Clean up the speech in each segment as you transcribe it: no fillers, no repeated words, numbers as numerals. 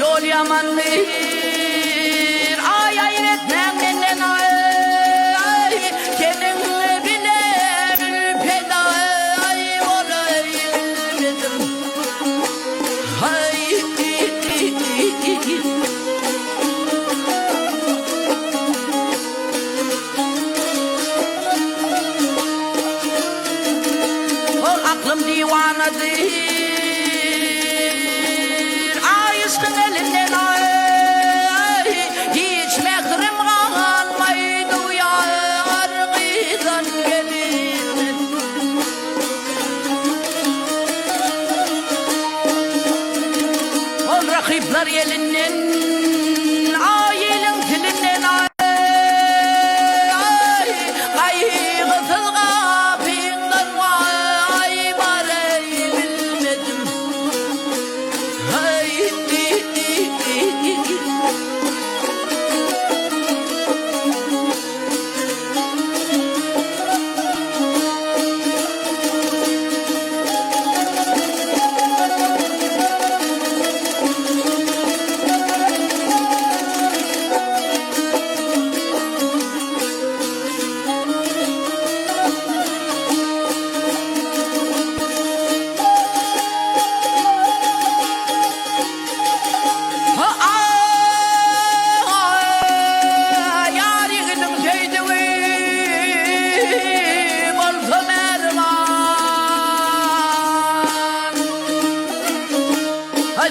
yol yamandır. Ay ayretmem benden ay, kendin bile peda ay olayım. Ay aklım divanadır. Ay aşkın elinden ay, hiç mehrim kalmaydı yar kızan gelin. O rakipler elinden ay, elin tilinden ay, kaygısız kapından ay bari bilmedim. Ay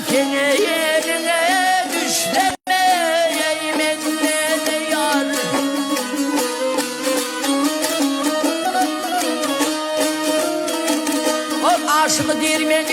seni yerine düşlemeyeyim enne yar. O aşkı dirmeni